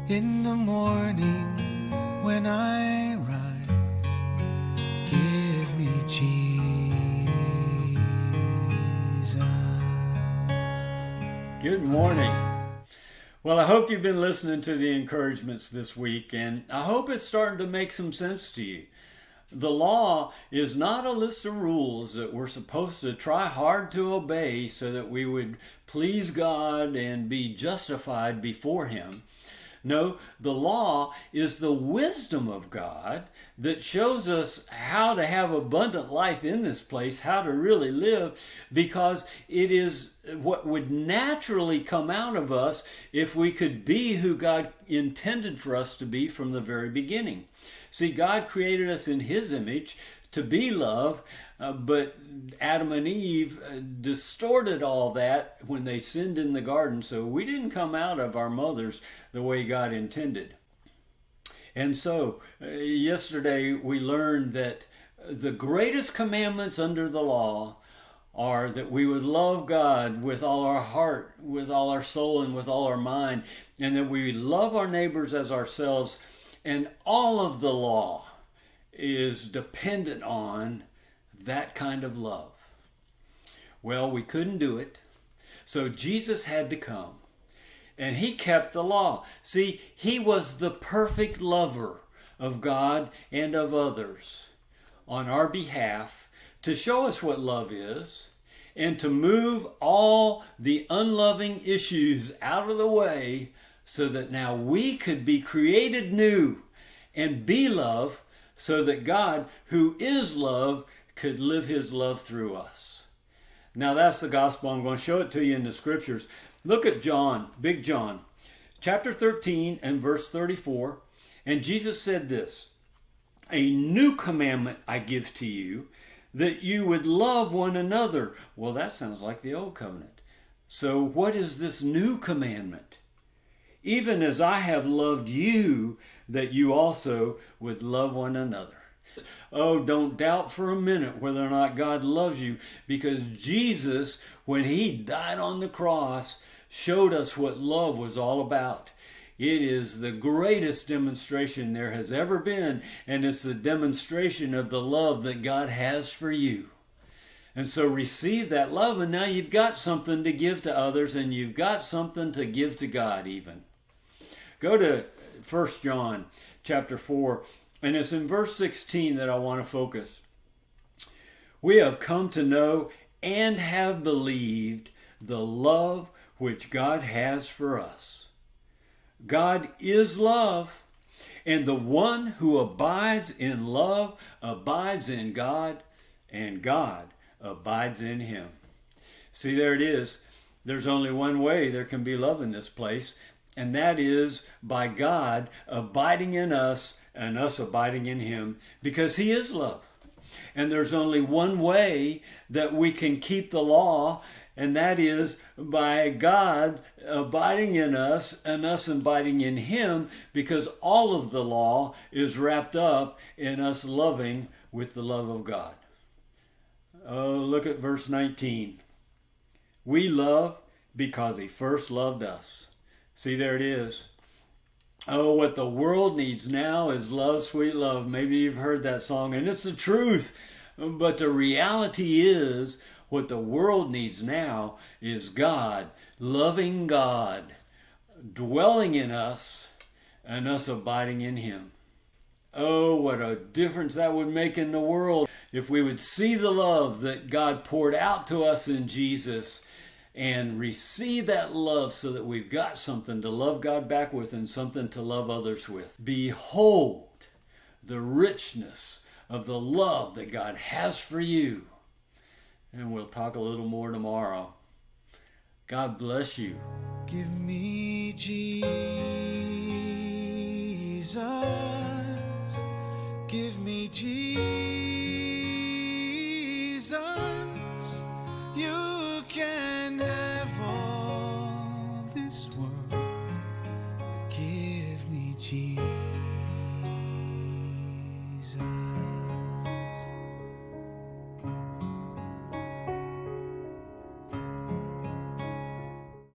In the morning when I rise, give me Jesus. Good morning. Well, I hope you've been listening to the encouragements this week, and I hope it's starting to make some sense to you. The law is not a list of rules that we're supposed to try hard to obey so that we would please God and be justified before Him. No, the law is the wisdom of God that shows us how to have abundant life in this place, how to really live, because it is what would naturally come out of us if we could be who God intended for us to be from the very beginning. See, God created us in His image to be love, but Adam and Eve distorted all that when they sinned in the garden, so we didn't come out of our mothers the way God intended. And so, yesterday we learned that the greatest commandments under the law are that we would love God with all our heart, with all our soul, and with all our mind, and that we would love our neighbors as ourselves. And all of the law is dependent on that kind of love. Well, we couldn't do it, so Jesus had to come, and He kept the law. See, He was the perfect lover of God and of others on our behalf to show us what love is and to move all the unloving issues out of the way so that now we could be created new and be love, so that God, who is love, could live His love through us. Now that's the gospel. I'm going to show it to you in the scriptures. Look at John, Big John, chapter 13 and verse 34. And Jesus said this, "A new commandment I give to you, that you would love one another." Well, that sounds like the old covenant. So what is this new commandment? "Even as I have loved you, that you also would love one another." Oh, don't doubt for a minute whether or not God loves you, because Jesus, when He died on the cross, showed us what love was all about. It is the greatest demonstration there has ever been, and it's the demonstration of the love that God has for you. And so receive that love, and now you've got something to give to others, and you've got something to give to God even. Go to 1 John chapter 4, and it's in verse 16 that I want to focus. "We have come to know and have believed the love which God has for us." God is love, and the one who abides in love abides in God, and God abides in him. See, there it is. There's only one way there can be love in this place, and that is by God abiding in us and us abiding in Him, because He is love. And there's only one way that we can keep the law, and that is by God abiding in us and us abiding in Him, because all of the law is wrapped up in us loving with the love of God. Oh, look at verse 19. "We love because He first loved us." See, there it is. Oh, what the world needs now is love, sweet love. Maybe you've heard that song, and it's the truth. But the reality is, what the world needs now is God, loving God, dwelling in us, and us abiding in Him. Oh, what a difference that would make in the world if we would see the love that God poured out to us in Jesus and receive that love so that we've got something to love God back with and something to love others with. Behold the richness of the love that God has for you. And we'll talk a little more tomorrow. God bless you. Give me Jesus. Give me Jesus. You can have all this world.